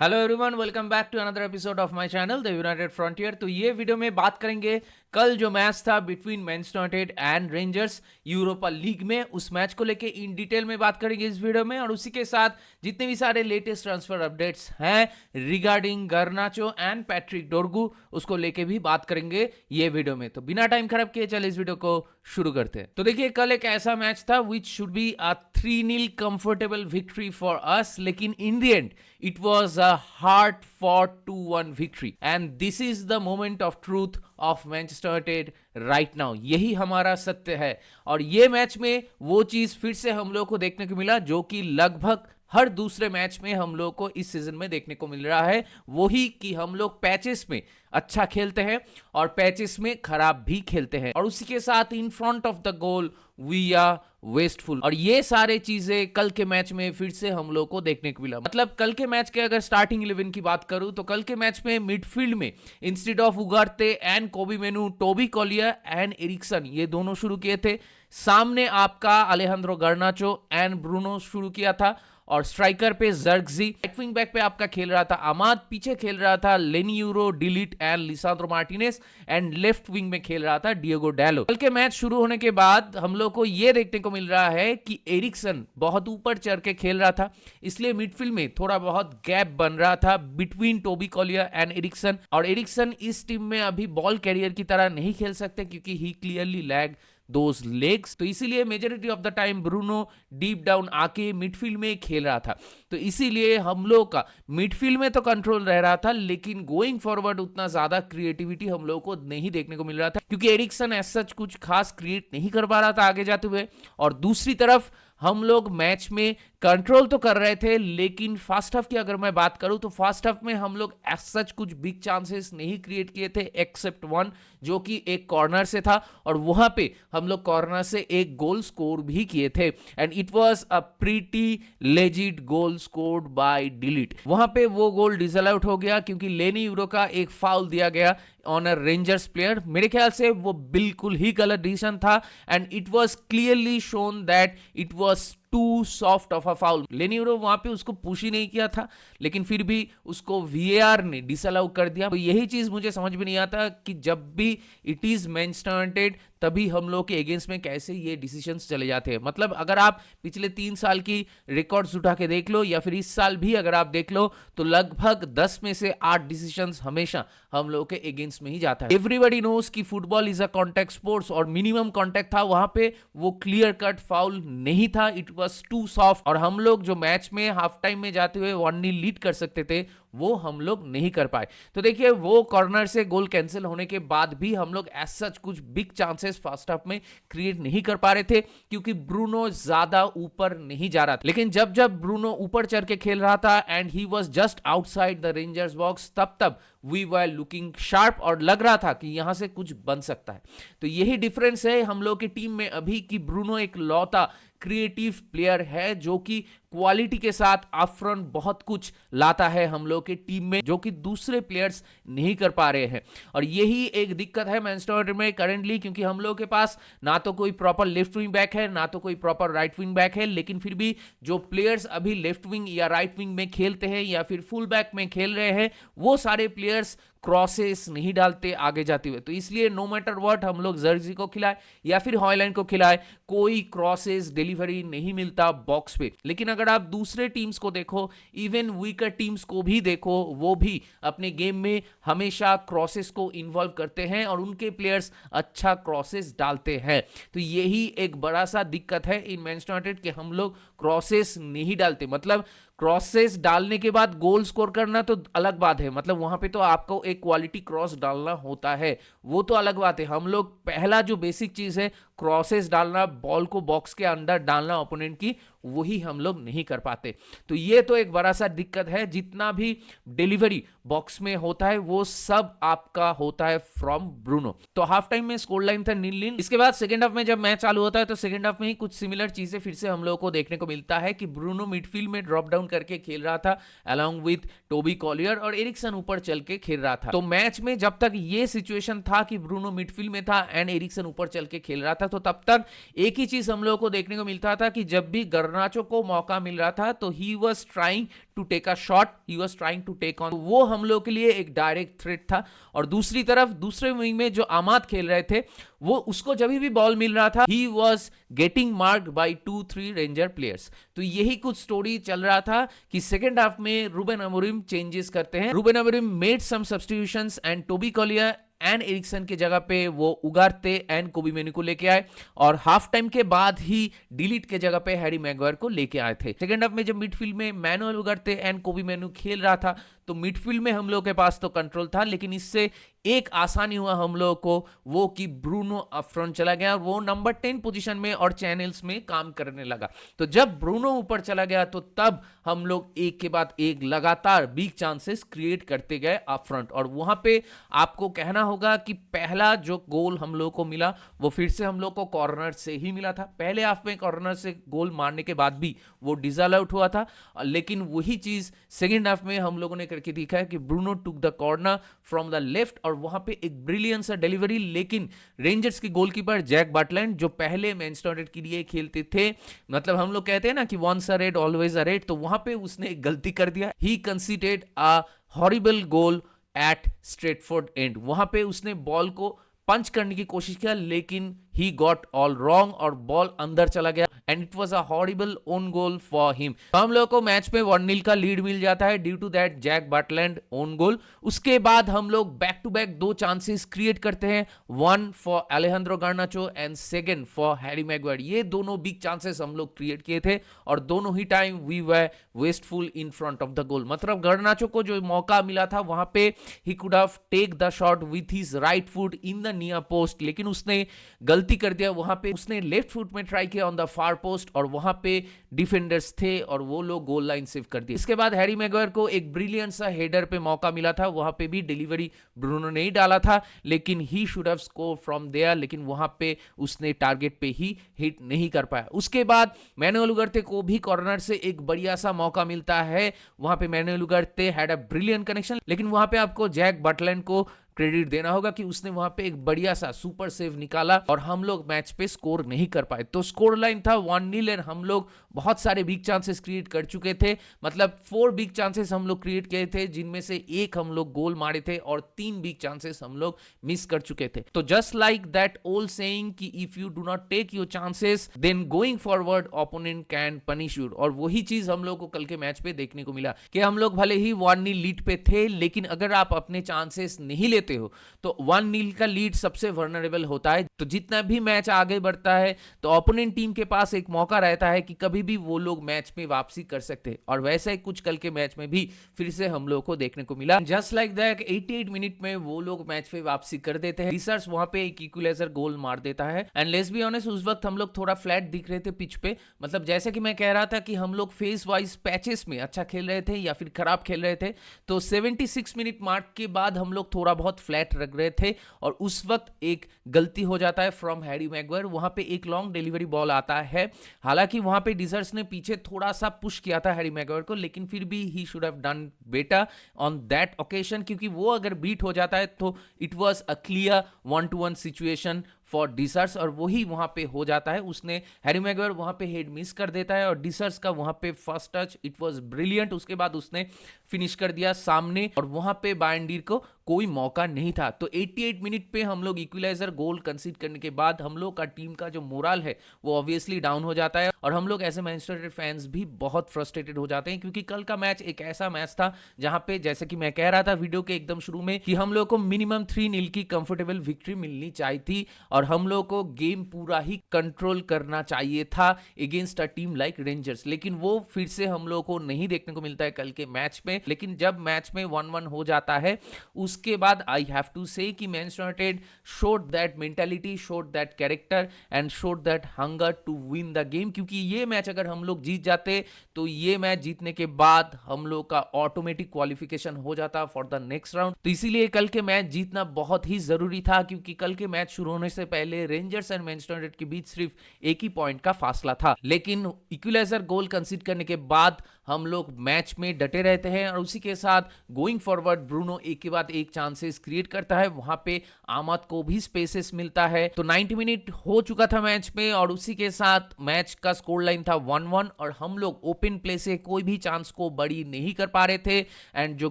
Hello everyone, welcome back to another episode of my channel the United Frontier. तो ये video में बात करेंगे कल जो मैच था between Manchester United and rangers Europa league में, उस मैच को लेके इन डिटेल में बात करेंगे इस वीडियो में। और उसी के साथ जितने भी सारे लेटेस्ट ट्रांसफर अपडेट्स हैं रिगार्डिंग गर्नाचो एंड पैट्रिक डोरगू, उसको लेके भी बात करेंगे ये वीडियो में। तो बिना टाइम खराब किए चले इस वीडियो को शुरू करते हैं। तो देखिए, कल एक ऐसा मैच था which should be a 3-0 comfortable victory for us, लेकिन in the end it was a hard fought 2-1 victory and this is the moment of truth of Manchester United right now। यही हमारा सत्य है और ये मैच में वो चीज फिर से हम लोग को देखने को मिला जो कि लगभग हर दूसरे मैच में हम लोग को इस सीजन में देखने को मिल रहा है, वही कि हम लोग पैचेस में अच्छा खेलते हैं और पैचेस में खराब भी खेलते हैं, और उसी के साथ in front of the goal we are wasteful. और ये सारे चीजें कल के मैच में फिर से हम लोग को देखने को मिला। मतलब कल के मैच के अगर स्टार्टिंग 11 की बात करूं तो कल के मैच में मिडफील्ड में इंस्टेड ऑफ उगारते एंड कोबी मेनू, टोबी कॉलिया एंड एरिक्सन ये दोनों शुरू किए थे। सामने आपका अलेहांद्रो गर्नाचो एंड ब्रूनो शुरू किया था और स्ट्राइकर पे जर्गजी, राइट विंग बैक पे आपका खेल रहा था अमाद, पीछे खेल रहा था लेनी euro, delete and लिसांद्रो Martinez and left wing में खेल रहा था डिएगो डैलो। कल के मैच शुरू होने के बाद हम लोग को ये देखने को मिल रहा है कि एरिक्सन बहुत ऊपर चढ़ के खेल रहा था, इसलिए मिडफील्ड में थोड़ा बहुत गैप बन रहा था between Tobey Collyer and Ericsson. और एरिक्सन इस टीम में अभी बॉल कैरियर की तरह नहीं खेल सकते क्योंकि ही क्लियरली लैग दोज लेग्स, तो इसीलिए majority of the time Bruno deep down आके मिडफील्ड में खेल रहा था। तो इसीलिए हम लोग का मिडफील्ड में तो कंट्रोल रह रहा था, लेकिन गोइंग फॉरवर्ड उतना ज्यादा क्रिएटिविटी हम लोग को नहीं देखने को मिल रहा था क्योंकि एरिक्सन एज सच कुछ खास क्रिएट नहीं कर पा रहा था आगे जाते हुए। और दूसरी तरफ हम लोग मैच में कंट्रोल तो कर रहे थे, लेकिन फर्स्ट हाफ की अगर मैं बात करूं तो फर्स्ट हाफ में हम लोग एज सच कुछ बिग चांसेस नहीं क्रिएट किए थे एक्सेप्ट वन, जो कि एक कॉर्नर से था और वहां पे हम लोग कॉर्नर से एक गोल स्कोर भी किए थे and it was a pretty legit goal scored by delete. वहां पे वो गोल डिसअलाउड हो गया क्योंकि लेनी यूरो का एक फाउल दिया गया ऑन अ रेंजर्स प्लेयर। मेरे ख्याल से वो बिल्कुल ही गलत डिसीजन था and it was clearly shown that it was too soft of a foul. Leny Yoro वहां पे उसको पुश ही नहीं किया था, लेकिन फिर भी उसको वीएआर ने डिसअलाउ कर दिया। तो यही चीज मुझे समझ में नहीं आता कि जब भी इट इज मैनचेस्टर यूनाइटेड तभी हम लोग के अगेंस्ट में कैसे ये डिसीजंस चले जाते हैं। मतलब अगर आप पिछले 3 साल की रिकॉर्ड्स उठा के देख लो या फिर इस साल भी अगर आप देख लो तो लगभग 10 में से 8 डिसीजंस हमेशा हम लोग के अगेंस्ट में ही जाता है। एवरीबॉडी नोस कि football is a contact sports और मिनिमम कॉन्टैक्ट था वहां पे, वो क्लियर कट फाउल नहीं था, इट वाज टू सॉफ्ट। और हम लोग जो मैच में हाफ टाइम में जाते हुए 1-0 लीड कर सकते थे वो हम लोग नहीं कर पाए। तो देखिए, वो कॉर्नर से गोल कैंसिल होने के बाद भी हम लोग एज सच कुछ बिग चांसेस फर्स्ट हाफ में क्रिएट नहीं कर पा रहे थे क्योंकि ब्रूनो ज्यादा ऊपर नहीं जा रहा था। लेकिन जब जब ब्रूनो ऊपर चढ़ के खेल रहा था and he was just outside the rangers box, तब तब वी वर लुकिंग शार्प और लग रहा था कि यहां से कुछ बन सकता है। तो यही डिफरेंस है हम लोग की टीम में अभी कि ब्रूनो एक लौता क्रिएटिव प्लेयर है जो कि क्वालिटी के साथ अपफ्रंट बहुत कुछ लाता है हम लोग के टीम में, जो कि दूसरे प्लेयर्स नहीं कर पा रहे हैं। और यही एक दिक्कत है मैनचेस्टर यूनाइटेड में करेंटली, क्योंकि हम लोग के पास ना तो कोई प्रॉपर लेफ्ट विंग बैक है ना तो कोई प्रॉपर राइट विंग बैक है, लेकिन फिर भी जो प्लेयर्स अभी लेफ्ट विंग या राइट विंग में खेलते हैं या फिर फुल बैक में खेल रहे हैं वो सारे प्लेयर्स क्रॉसेस नहीं डालते आगे जाते हुए। तो इसलिए नो मैटर व्हाट हम लोग जर्जी को खिलाए या फिर हॉयलैंड को खिलाए, कोई क्रॉसेस डिलीवरी नहीं मिलता बॉक्स पे। लेकिन अगर आप दूसरे टीम्स को देखो, इवन वीकर टीम्स को भी देखो, वो भी अपने गेम में हमेशा क्रॉसेस को इन्वॉल्व करते हैं और उनके प्लेयर्स अच्छा क्रॉसेस डालते हैं। तो यही एक बड़ा सा दिक्कत है इन मैनचेस्टर यूनाइटेड कि हम लोग क्रॉसेस नहीं डालते। मतलब क्रॉसेस डालने के बाद गोल स्कोर करना तो अलग बात है, मतलब वहां पे तो आपको एक क्वालिटी क्रॉस डालना होता है, वो तो अलग बात है। हम लोग पहला जो बेसिक चीज है क्रॉसेस डालना, बॉल को बॉक्स के अंदर डालना ओपोनेंट की, वही हम लोग नहीं कर पाते। तो ये तो एक बड़ा सा दिक्कत है। जितना भी डिलीवरी बॉक्स में होता है वो सब आपका होता है फ्रॉम ब्रूनो। तो हाफ टाइम में स्कोर लाइन था 0-0। इसके बाद सेकंड हाफ में जब मैच चालू होता है तो सेकंड हाफ में ही कुछ सिमिलर चीजें फिर से हम लोगों को देखने को मिलता है कि ब्रूनो मिडफील्ड में ड्रॉप डाउन करके खेल रहा था अलॉन्ग विद टोबी कॉलियर और एरिक्सन ऊपर चल के खेल रहा था। तो मैच में जब तक ये सिचुएशन था कि ब्रूनो मिडफील्ड में था एंड एरिक्सन ऊपर चल के खेल रहा था, तो तब तक एक ही चीज हम लोगों को देखने को मिलता था कि जब भी गर्ना गर्नाचो को मौका मिल रहा था तो he was trying to take a shot, he was trying to take on, वो हम लोग के लिए एक डायरेक्ट थ्रेट था। और दूसरी तरफ दूसरे विंग में जो अमाद खेल रहे थे वो उसको जब भी बॉल मिल रहा था ही was getting marked by 2-3 ranger players. तो यही कुछ स्टोरी चल रहा था कि सेकेंड हाफ में रूबेन अमोरिम चेंजेस करते हैं। Ruben Amorim made some substitutions and Toby Collyer and Eriksen की जगह पे वो उगारते एंड कोबी मेनू को लेके आए और हाफ टाइम के बाद ही डिलीट के जगह पे हैरी मैगवायर को लेके आए थे। सेकेंड हाफ में जब मिडफील्ड में मैनुअल उगारते एंड कोबी मेनू खेल रहा था तो मिडफील्ड में हम लोग के पास तो कंट्रोल था, लेकिन इससे एक आसानी हुआ हम लोगों को, वो कि ब्रूनो अप फ्रंट चला गया, वो नंबर 10 पोजीशन में और चैनल्स में काम करने लगा। तो जब ब्रूनो ऊपर चला गया तो तब हम लोग एक के बाद एक लगातार बिग चांसेस क्रिएट करते गए अप फ्रंट। और वहां पे आपको कहना होगा कि पहला जो गोल हम लोग को मिला वो फिर से हम लोग को कॉर्नर से ही मिला था। पहले हाफ में कॉर्नर से गोल मारने के बाद भी वो डिसअलाउड आउट हुआ था, लेकिन वही चीज सेकेंड हाफ में हम लोगों ने करके दिखा है कि Bruno took the corner from the left और वहां पे एक ब्रिलियंट सा डिलीवरी। लेकिन रेंजर्स की गोलकीपर जैक बटलैंड जो पहले मैनचेस्टर यूनाइटेड के लिए खेलते थे, मतलब हम लोग कहते हैं ना कि once a red always a red, तो वहां पे उसने एक गलती कर दिया। He considered a horrible goal at Stretford End. वहां पे उसने बॉल को पंच करने की कोशिश किया लेकिन ही गॉट ऑल रॉन्ग और बॉल अंदर चला गया and it was a horrible own goal for him. हम लोग को मैच में 1-0 का लीड मिल जाता है due to that Jack Butland own goal. उसके बाद हम लोग back to back 2 chances create करते हैं, one for Alejandro Garnacho and second for Harry Maguire. ये दोनों बिग चांसेस हम लोग क्रिएट किए थे और दोनों ही time we were wasteful in front of the goal. मतलब गार्नाचो को जो मौका मिला था वहां पे he could have take the shot with his right foot in the near post, लेकिन उसने गलती कर दिया। वहां पे उसने लेफ्ट फुट में ट्राई किया ऑन द फार पोस्ट और वहां पे डिफेंडर्स थे और वो लोग गोल लाइन सेव कर दी। इसके बाद हैरी मैगवायर को एक ब्रिलियंट सा हेडर पे मौका मिला था, वहां पे भी डिलीवरी ब्रूनो ने ही डाला था लेकिन he should have score from there, लेकिन वहां पे उसने टारगेट पे ही हिट नहीं कर पाया। उसके बाद मैनुअल उगारते को भी कॉर्नर से एक बढ़िया सा मौका मिलता है, वहां पे Manuel Ugarte had a brilliant connection, लेकिन वहां पे आपको जैक बटलैंड को क्रेडिट देना होगा कि उसने वहां पे एक बढ़िया सा सुपर सेव निकाला और हम लोग मैच पे स्कोर नहीं कर पाए। तो स्कोर लाइन था 1-0 एंड हम लोग बहुत सारे बिग चांसेस क्रिएट कर चुके थे, मतलब 4 बिग चांसेस हम लोग क्रिएट किए थे जिनमें से एक हम लोग गोल मारे थे और 3 बिग चांसेस हम लोग मिस कर चुके थे। तो just like that old saying कि if you do not take your chances then going forward opponent can punish you, और वही चीज हम लोग को कल के मैच पे देखने को मिला कि हम लोग भले ही 1-0 लीड पे थे लेकिन अगर आप अपने चांसेस नहीं लेते हो तो 1-0 का लीड सबसे वर्नरेबल होता है। तो जितना भी मैच आगे बढ़ता है तो ओपोनेंट टीम के पास एक मौका रहता है कि कभी भी वो लोग मैच में वापसी कर सकते हैं और वैसा ही कुछ कल के मैच में भी फिर से हम लोग को देखने को मिला। जस्ट लाइक दैट 88 मिनट में वो लोग मैच पे वापसी कर देते हैं, रिसर्च वहां पे एक इक्वलाइजर गोल मार देता है एंड लेट्स बी ऑनेस्ट उस वक्त हम लोग थोड़ा फ्लैट दिख रहे थे पिच पे, मतलब जैसे कि मैं कह रहा था कि हम लोग फेज वाइज पैचेस में अच्छा खेल रहे थे या फिर खराब खेल रहे थे। तो 76 मिनट मार्क के बाद हम लोग थोड़ा बहुत फ्लैट रख रहे थे और उस वक्त एक गलती हो जाता है फ्रॉम हैरी मैगवायर। वहां पे एक लॉन्ग डिलीवरी बॉल आता है, हालांकि वहां पे डिजर्स ने पीछे थोड़ा सा पुश किया था हैरी मैगवायर को, लेकिन फिर भी he should have done better on that occasion, क्योंकि वो अगर बीट हो जाता है तो it was a clear 1-to-1 situation for डिसर्स और वही वहां पे हो जाता है। उसने हैरी मैगवायर वहां पे हेड मिस कर देता है और डिसर्स का वहां पे first touch it was brilliant, उसके बाद उसने फिनिश कर दिया सामने और वहां पे बायंडीर को कोई मौका नहीं था। तो 88 मिनट पे हम लोग इक्वलाइजर गोल कंसीड करने के बाद हम लोग का टीम का जो मोरल है वो ऑब्वियसली डाउन हो जाता है और हम लोग ऐसे मैनचेस्टर यूनाइटेड फैंस भी बहुत फ्रस्ट्रेटेड हो जाते हैं, क्योंकि कल का मैच एक ऐसा मैच था जहां पे जैसे कि मैं कह रहा था वीडियो के एकदम शुरू में कि हम लोग को मिनिमम 3-0 की कंफर्टेबल विक्ट्री मिलनी चाहिए थी और हम लोग को गेम पूरा ही कंट्रोल करना चाहिए था against a team like rangers, लेकिन वो फिर से हम लोग को नहीं देखने को मिलता है कल के मैच में। लेकिन जब मैच में 1-1 हो जाता है उसके बाद आई हैव टू से कि Manchester United showed that mentality, showed that character and showed that hunger to win the game, क्योंकि ये मैच अगर हम लोग जीत जाते तो ये मैच जीतने के बाद हम लोग का ऑटोमेटिक क्वालिफिकेशन हो जाता फॉर द नेक्स्ट राउंड। तो इसीलिए कल के मैच जीतना बहुत ही जरूरी था, क्योंकि कल के मैच शुरू होने से पहले रेंजर्स एंड मैनचेस्टर यूनाइटेड के बीच सिर्फ एक ही पॉइंट का फासला था, लेकिन इक्वलाइजर गोल कंसीड करने के बाद हम लोग मैच में डटे रहते हैं और उसी के साथ गोइंग फॉरवर्ड ब्रूनो एक के बाद एक चांसेस क्रिएट करता है, वहां पे आमद को भी स्पेसेस मिलता है। तो 90 मिनट हो चुका था मैच में और उसी के साथ मैच का स्कोर लाइन था 1-1 और हम लोग ओपन प्ले से कोई भी चांस को बड़ी नहीं कर पा रहे थे। एंड जो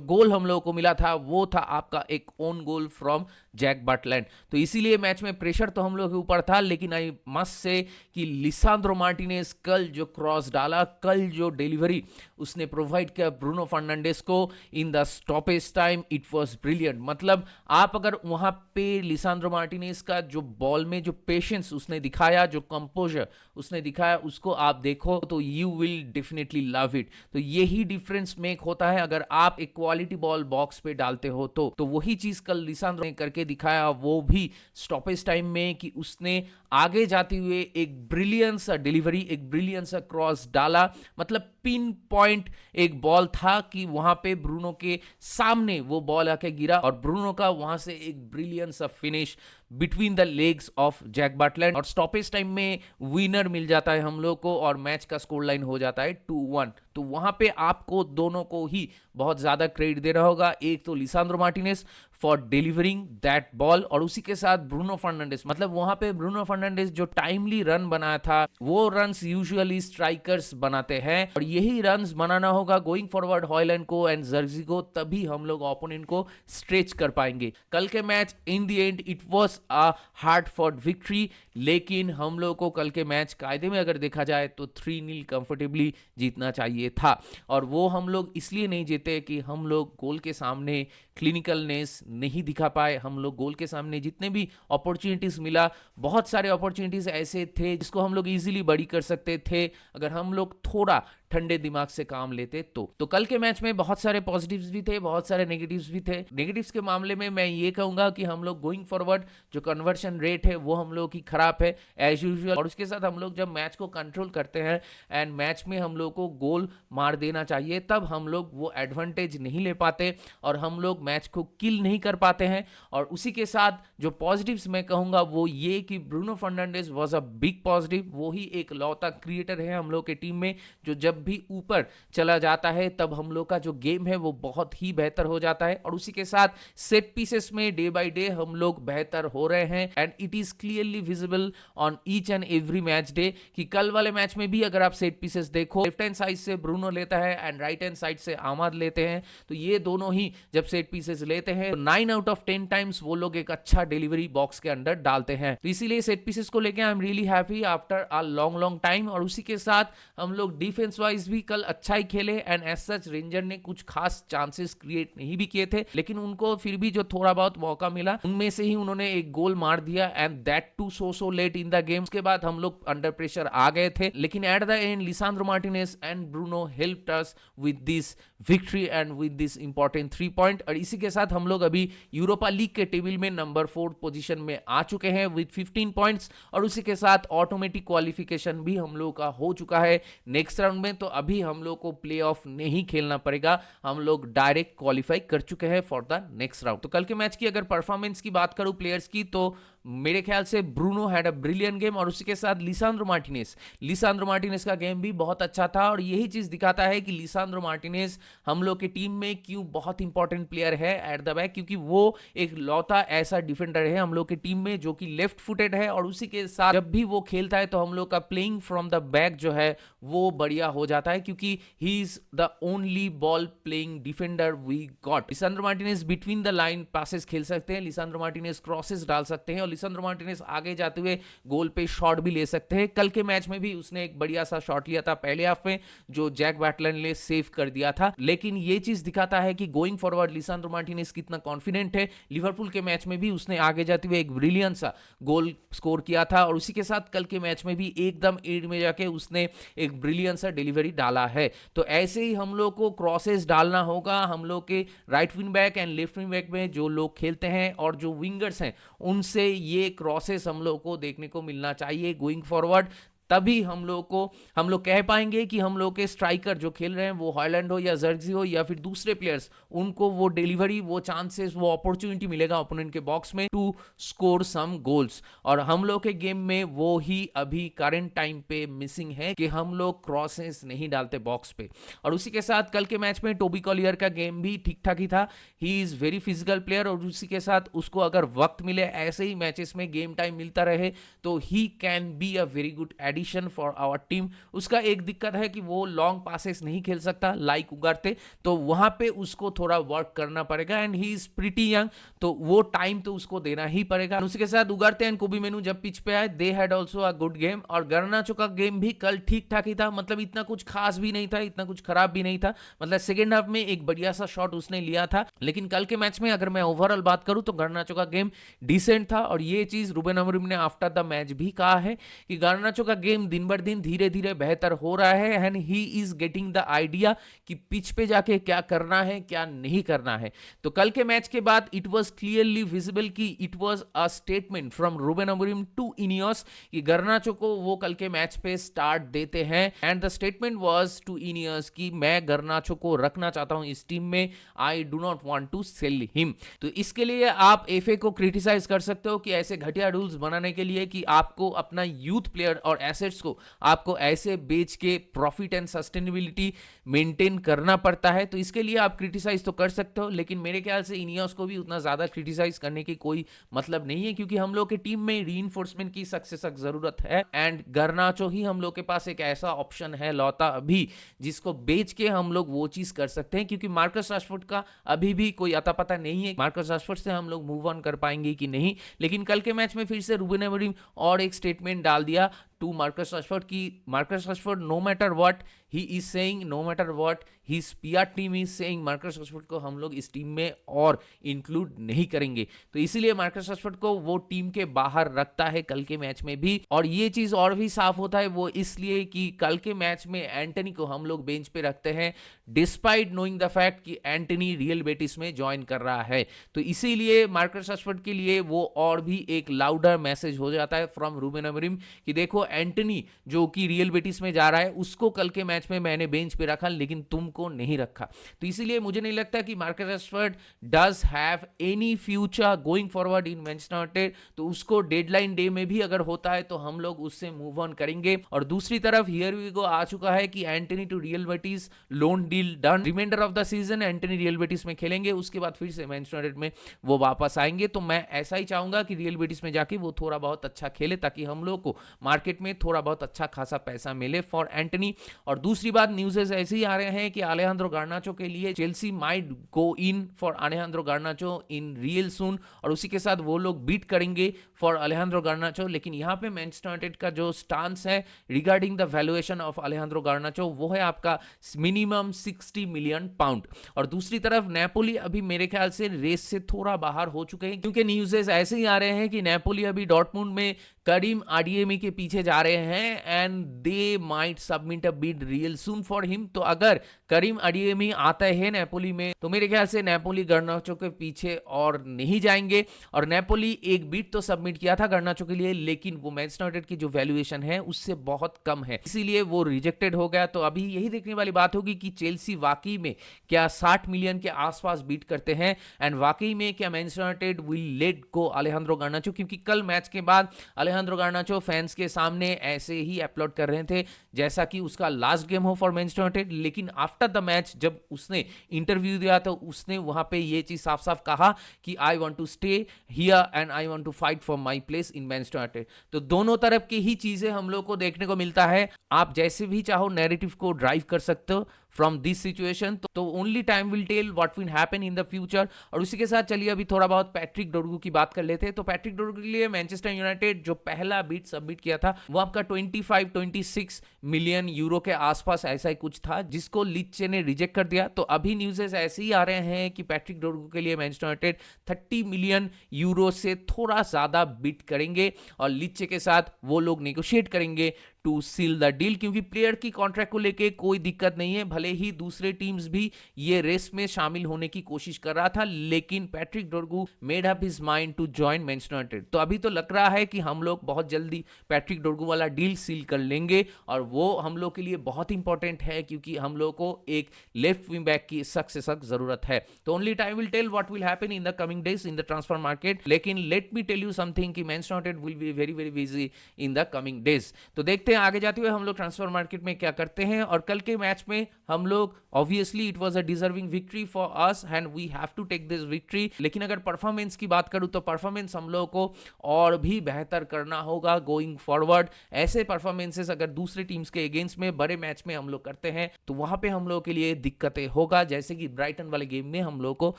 गोल हम लोगों को मिला था वो था आपका एक own goal from Jack Butland. तो इसीलिए मैच में प्रेशर तो हम लोग के ऊपर था, लेकिन आई मस्ट से कि लिसांद्रो मार्टिनेज कल जो क्रॉस डाला, कल जो डिलीवरी उसने प्रोवाइड किया ब्रूनो फर्नांडिस को in the stoppage time, it was brilliant. मतलब आप अगर वहां पे लिसांद्रो मार्टिनेज का जो बॉल में जो पेशेंस उसने दिखाया, जो कंपोजर उसने दिखाया, उसको आप देखो तो you will definitely love it. तो यही डिफरेंस मेक होता है अगर आप एक क्वालिटी बॉल बॉक्स पे डालते हो तो वही चीज कल लिसांद्रो ने करके दिखाया, वो भी स्टॉपेज टाइम में कि उसने आगे जाते हुए एक ब्रिलियंट सा डिलीवरी, एक ब्रिलियंट सा क्रॉस डाला। मतलब पिन पॉइंट एक बॉल था कि वहां पे ब्रूनो के सामने वो बॉल आके गिरा और ब्रूनो का वहां से एक ब्रिलियंट सा finish between the legs of Jack Butland और स्टॉपेज टाइम में विनर मिल जाता है हम लोग को और मैच का स्कोर लाइन हो जाता है 2-1। तो वहां पे आपको दोनों को ही बहुत ज्यादा क्रेडिट देना होगा, एक तो लिसांद्रो Martinez for delivering that ball और उसी के साथ ब्रूनो फर्नांडिस। मतलब वहां पे ब्रूनो फर्नांडिस जो टाइमली रन बनाया था, वो रन्स यूजुअली स्ट्राइकर्स बनाते हैं और यही रन्स बनाना होगा गोइंग फॉरवर्ड हॉयलैंड को एंड जर्सी को, तभी हम लोग ओपोनेंट को स्ट्रेच कर पाएंगे। कल के match in the and it was a hard fought victory, लेकिन हम लोग को कल के मैच कायदे में अगर देखा जाए तो 3-0 कंफर्टेबली जीतना चाहिए था और वो हम लोग इसलिए नहीं जीते कि हम लोग गोल के सामने क्लिनिकलनेस नहीं दिखा पाए। हम लोग गोल के सामने जितने भी अपॉर्चुनिटीज मिला, बहुत सारे अपॉर्चुनिटीज ऐसे थे जिसको हम लोग इजीली बड़ी कर सकते थे अगर हम लोग थोड़ा ठंडे दिमाग से काम लेते तो कल के मैच में बहुत सारे पॉजिटिव्स भी थे, बहुत सारे नेगेटिव्स भी थे। नेगेटिव्स के मामले में मैं ये कहूंगा कि हम लोग गोइंग फॉरवर्ड जो कन्वर्शन रेट है वो हम लोग की खराब है एज यूजुअल और उसके साथ हम लोग जब मैच को कंट्रोल करते हैं एंड मैच में हम लोग को गोल मार देना चाहिए, तब हम लोग वो एडवांटेज नहीं ले पाते और हम लोग मैच को किल नहीं कर पाते हैं। और उसी के साथ जो पॉजिटिव्स मैं कहूंगा वो ये कि Bruno Fernandes was a big positive. वो ही एक लौता क्रिएटर है हम लोग के टीम में जो जब भी ऊपर चला जाता है तब हम लोग का जो गेम है वो बहुत ही बेहतर हो जाता है और उसी के साथ सेट पीसेस में डे बाय डे हम लोग बेहतर हो रहे हैं and it is clearly visible on each and every match day कि कल वाले मैच में भी अगर आप सेट पीसेस देखो, लेफ्ट हैंड साइड से ब्रूनो लेता है एंड राइट हैंड साइड से आमाद लेते हैं। तो ये दोनों ही जब सेट पीसेस लेते हैं तो 9 आउट ऑफ 10 टाइम्स वो लोग एक अच्छा डिलीवरी बॉक्स के अंदर डालते हैं। तो इसीलिए सेट पीसेस को लेके I am really happy after a long time. और उसी के साथ हम लोग डिफेंस वाइज भी कल अच्छा ही खेले एंड एज सच रेंजर ने कुछ खास चांसेस क्रिएट नहीं भी किए थे, लेकिन उनको फिर भी जो थोड़ा बहुत मौका मिला उनमें से ही उन्होंने एक गोल मार दिया and that too so late in the game. उसके बाद हम लोग अंडर प्रेशर आ गए थे, लेकिन at the end लिसांद्रो Martinez and Bruno helped us with this victory and with this important 3 point. और इसी के साथ हम लोग अभी यूरोपा लीग के टेबल में नंबर 4 पोजीशन में आ चुके हैं विद 15 पॉइंट्स और उसी के साथ ऑटोमेटिक क्वालिफिकेशन भी हम लोग का हो चुका है नेक्स्ट राउंड में। तो अभी हम लोग को प्ले ऑफ नहीं खेलना पड़ेगा, हम लोग डायरेक्ट क्वालिफाई कर चुके हैं फॉर द नेक्स्ट राउंड। तो कल के मैच की अगर परफॉर्मेंस की बात करूं प्लेयर्स की, तो मेरे ख्याल से Bruno had a brilliant game और उसी के साथ लिसांद्रो मार्टिनेज का गेम भी बहुत अच्छा था और यही चीज दिखाता है कि लिसांद्रो मार्टिनेज हम लोग के टीम में क्यों बहुत इंपॉर्टेंट प्लेयर है एट द बैक, क्योंकि वो एक लौता ऐसा डिफेंडर है हम लोग की टीम में जो कि लेफ्ट फुटेड है और उसी के साथ जब भी वो खेलता है तो हम लोग का प्लेइंग फ्रॉम द बैक जो है वो बढ़िया हो जाता है क्योंकि he is the only ball playing defender we got. Lisandro Martinez between the line passes खेल सकते हैं, लिसांद्रो मार्टिनेज क्रॉसेस डाल सकते हैं और लिसांद्रो मार्टिनेज आगे जाते हुए गोल पे शॉट भी ले सकते हैं। कल के मैच में भी उसने एक बढ़िया सा शॉट लिया था पहले हाफ में जो जैक बटलैंड ने सेव कर दिया था, लेकिन ये चीज दिखाता है कि गोइंग फॉरवर्ड लिसांद्रो मार्टिनेज कितना कॉन्फिडेंट है। लिवरपूल के मैच में भी उसने आगे जाते हुए एक ब्रिलियंट सा गोल स्कोर किया था और उसी के साथ कल के मैच में भी एकदम एंड में जाके उसने एक ब्रिलियंट सा डिलीवरी डाला है। तो ऐसे ही हम लोग को क्रॉसेस डालना होगा। हम लोग के right wing back and left wing back में जो लोग खेलते हैं और जो विंगर्स हैं उनसे ये क्रॉसेस हम लोग को देखने को मिलना चाहिए गोइंग फॉरवर्ड, तभी हम लोग कह पाएंगे कि हम लोग के स्ट्राइकर जो खेल रहे हैं वो हॉलैंड हो या जर्जी हो या फिर दूसरे प्लेयर्स, उनको वो डिलीवरी, वो चांसेस, वो अपॉर्चुनिटी मिलेगा ओपोनेंट के बॉक्स में टू स्कोर सम गोल्स। और हम लोग के गेम में वो ही अभी करंट टाइम पे मिसिंग है कि हम लोग क्रॉसेस नहीं डालते बॉक्स पे। और उसी के साथ कल के मैच में टोबी कॉलियर का गेम भी ठीक ठाक ही था। He is very physical player और उसी के साथ उसको अगर वक्त मिले, ऐसे ही मैचेस में गेम टाइम मिलता रहे, तो he can be a very good addition for our team. उसका एक दिक्कत है कि वो लॉन्ग पासेस नहीं खेल सकता लाइक उगारते, तो वहां पे उसको थोड़ा वर्क करना पड़ेगा। And he is pretty young, तो वो टाइम तो उसको देना ही पड़ेगा। उसी के साथ उगारते एंड कोबी मेनू जब पिच पे आए, they had also a good game. और गर्नाचो का गेम भी कल ठीक ठाक ही था, मतलब इतना कुछ खास भी नहीं था, इतना कुछ खराब भी नहीं था। मतलब सेकेंड हाफ में एक बढ़िया सा शॉट उसने लिया था, लेकिन कल के मैच में अगर मैं ओवरऑल बात करूं तो गर्नाचो का गेम डिसेंट था। और ये चीज रूबेन अमोरिम ने आफ्टर द मैच भी कहा है कि गार्नाचो का गेम दिन बर दिन धीरे धीरे बेहतर हो रहा है and he is getting the idea कि पिच पे जाके क्या करना है क्या नहीं करना है। तो कल के मैच के बाद इट वाज क्लियरली विजिबल कि it was a statement from Ruben Amorim to INEOS कि गार्नाचो को वो कल के मैच पे स्टार्ट देते हैं। And the statement was to INEOS कि मैं गार्नाचो को रखना चाहता हूं इस टीम में, I do not want to sell him. तो इसके लिए आप एफए को क्रिटिसाइज कर सकते हो कि ऐसे घटिया रूल्स बनाने के लिए कि आपको अपना यूथ प्लेयर और एसेट्स को आपको ऐसे बेच के प्रॉफिट एंड सस्टेनेबिलिटी मेंटेन करना पड़ता है। तो इसके लिए आप क्रिटिसाइज तो कर सकते हो, लेकिन मेरे ख्याल से इनियोस को भी उतना ज्यादा क्रिटिसाइज करने की कोई मतलब नहीं है, क्योंकि हम लोग के टीम में रीइंफोर्समेंट की सक्सेस जरूरत है। एंड गार्नाचो ही हम लोग के पास एक ऐसा ऑप्शन है लौता अभी जिसको बेच के हम लोग वो चीज कर सकते हैं, क्योंकि मार्कस राशफोर्ड का अभी भी कोई अता पता नहीं है मार्कस राशफोर्ड से हम लोग मूव ऑन कर पाएंगे कि नहीं। लेकिन कल के मैच में फिर से रूबेन अमोरिम और एक स्टेटमेंट डाल दिया टू मार्कस राशफोर्ड की Marcus Rashford no matter what he is saying, no matter what his PR team is saying, Marcus Rashford को हम लोग इस टीम में और इंक्लूड नहीं करेंगे। तो इसीलिए मार्कस राशफोर्ड को वो टीम के बाहर रखता है कल के मैच में भी। और ये चीज और भी साफ होता है वो इसलिए कि कल के मैच में एंटनी को हम लोग बेंच पे रखते हैं डिस्पाइट नोइंग द फैक्ट कि एंटनी रियल बेटिस में ज्वाइन कर रहा है। तो इसीलिए मार्कस राशफोर्ड के लिए वो और भी एक लाउडर मैसेज हो जाता है फ्रॉम रूबेन अमोरिम कि देखो एंटनी जो कि रियल बेटिस में जा रहा है उसको कल के मैच में मैंने बेंच पे रखा, लेकिन तुमको नहीं रखा। तो इसीलिए मुझे नहीं लगता कि Marcus Rashford does have any future going forward in Manchester United. तो उसको डेडलाइन डे में भी अगर होता है तो हम लोग उससे मूव ऑन करेंगे। और दूसरी तरफ हियर वी गो आ चुका है कि Antony to Real Betis loan deal done, reminder of the season Antony Real Betis में खेलेंगे, उसके बाद फिर से मैनचेस्टर यूनाइटेड में वो वापस आएंगे। तो मैं ऐसा ही चाहूंगा कि रियल बेटिस में जाके वो थोड़ा बहुत अच्छा खेले ताकि हम लोग को मार्केट में थोड़ा बहुत अच्छा खासा पैसा मिले फॉर एंटनी। और दूसरी बात न्यूज़ ऐसे ही आ रहे हैं कि अलेहांद्रो गार्नाचो के लिए Chelsea might go in for Alejandro Garnacho in real soon, और उसी के साथ वो लोग बीट करेंगे फॉर अलेहांद्रो गार्नाचो। लेकिन यहाँ पे मैनचेस्टर यूनाइटेड का जो स्टांस है regarding the valuation of अलेहांद्रो Garnacho वो है आपका मिनिमम 60 मिलियन पाउंड। और दूसरी तरफ नेपोली अभी मेरे ख्याल से रेस से थोड़ा बाहर हो चुके हैं, क्योंकि न्यूज़ ऐसे ही आ रहे हैं कि नेपोली अभी डॉर्टमुंड में करीम आडियमी के पीछे जा रहे हैं and they might submit a bid real soon for him. तो अगर करीम आडियमी आता है नेपोली में तो मेरे ख्याल से नेपोली गार्नाचो के पीछे और नहीं जाएंगे। और नेपोली एक बिड तो सबमिट किया था गार्नाचो के लिए, लेकिन वो मैनचेस्टर यूनाइटेड की जो वैल्यूएशन है उससे बहुत कम है, इसीलिए वो रिजेक्टेड हो गया। तो अभी यही देखने वाली बात होगी कि चेल्सी वाकई में क्या 60 मिलियन के आसपास बीट करते हैं एंड वाकई में क्या Manchester United will let go अलेहांद्रो Garnacho. क्योंकि कल मैच के बाद अलेहांद्रो गार्नाचो फैंस के सामने ऐसे ही अपलोड कर रहे थे जैसा कि उसका लास्ट गेम हो फॉर मैनचेस्टर यूनाइटेड। लेकिन आफ्टर द मैच जब उसने इंटरव्यू दिया तो उसने वहां पे ये चीज साफ साफ कहा कि I want to stay here and I want to fight for my place in Manchester United. तो दोनों तरफ की ही चीजें हम लोग को देखने को मिलता है। आप जैसे भी चाहो नैरेटिव को ड्राइव कर सकते हो फ्रॉम दिस सिचुएशन, तो only time will tell what will happen in the future. और उसी के साथ चलिए अभी थोड़ा बहुत पैट्रिक डोरगू की बात कर लेते हैं। तो पैट्रिक डोरगू के लिए मैनचेस्टर यूनाइटेड जो पहला बीट सबमिट किया था वो आपका 25-26 मिलियन यूरो के आसपास ऐसा ही कुछ था, जिसको लीचे ने रिजेक्ट कर दिया। तो अभी न्यूज़ ऐसे ही आ रहे हैं कि पैट्रिक डोरगू के लिए मैनचेस्टर यूनाइटेड 30 मिलियन यूरो से थोड़ा ज्यादा बीट करेंगे और लीचे के साथ वो लोग नेगोशिएट करेंगे टू सील द डील, क्योंकि प्लेयर की कॉन्ट्रैक्ट को लेके कोई दिक्कत नहीं है। भले ही दूसरे टीम्स भी ये रेस में शामिल होने की कोशिश कर रहा था, लेकिन Patrick Dorgu made up his mind to join Manchester United. तो अभी तो लग रहा है कि हम लोग बहुत जल्दी पैट्रिक डोरगू वाला डील सील कर लेंगे, और वो हम लोग के लिए बहुत इंपॉर्टेंट है, क्योंकि हम लोग को एक लेफ्ट विंग बैक की सख्त से सख्त जरूरत है। तो only time will tell what will happen in the coming days in the transfer market. लेकिन let me tell you something कि Manchester United will be very very busy in the coming days. तो देखते हैं आगे जाते हुए हम लोग ट्रांसफर मार्केट में क्या करते हैं। और कल के मैच में हम लोग obviously it was a deserving victory for us and we have to take this victory. लेकिन अगर परफॉर्मेंस की बात करूं तो परफॉर्मेंस हम लोग को और भी बेहतर करना होगा गोइंग फॉरवर्ड। ऐसे परफॉर्मेंसेस अगर दूसरे टीम्स के अगेंस्ट में बड़े मैच में हम लोग करते हैं तो वहां पे हम लोग के लिए दिक्कतें होगा, जैसे कि ब्राइटन वाले गेम में हम लोग को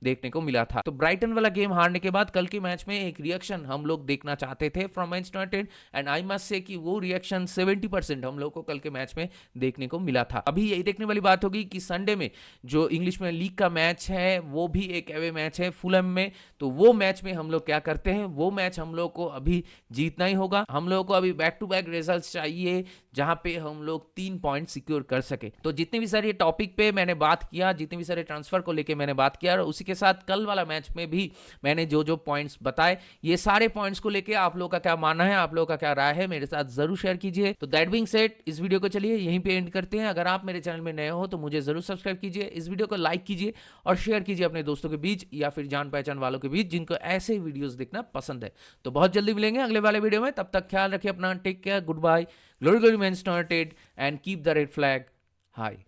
देखने को मिला था। तो ब्राइटन वाला गेम हारने के बाद कल के मैच में एक रिएक्शन हम लोग देखना चाहते थे from Manchester United, and I must say कि वो रिएक्शन 70% हम लोग को कल के मैच में देखने को मिला था। अभी यही देखने वाली बात होगी कि संडे में जो इंग्लिश प्रीमियर लीग का मैच है वो भी एक अवे मैच है फुलहम में। तो वो मैच में हम लोग क्या करते हैं, वो मैच हम लोग को अभी जीतना ही होगा। हम लोग को अभी बैक टू बैक रिजल्ट्स चाहिए जहां पे हम लोग 3 पॉइंट सिक्योर कर सके। तो जितने भी सारे टॉपिक पे मैंने बात किया, जितने भी सारे ट्रांसफर को लेके मैंने बात किया, और उसी के साथ कल वाला मैच में भी मैंने जो जो पॉइंट्स बताए, ये सारे पॉइंट्स को लेके आप लोग का क्या मानना है, आप लोग का क्या राय है, मेरे साथ जरूर शेयर कीजिए। तो दैट बीइंग सेड, इस वीडियो को चलिए यहीं पे एंड करते हैं। अगर आप मेरे चैनल में नए हो तो मुझे जरूर सब्सक्राइब कीजिए, इस वीडियो को लाइक कीजिए और शेयर कीजिए अपने दोस्तों के बीच या फिर जान पहचान वालों के बीच जिनको ऐसे वीडियोस देखना पसंद है। तो बहुत जल्दी मिलेंगे अगले वाले वीडियो में, तब तक ख्याल रखिए अपना, take care, goodbye, glory glory Manchester United and keep the red flag high.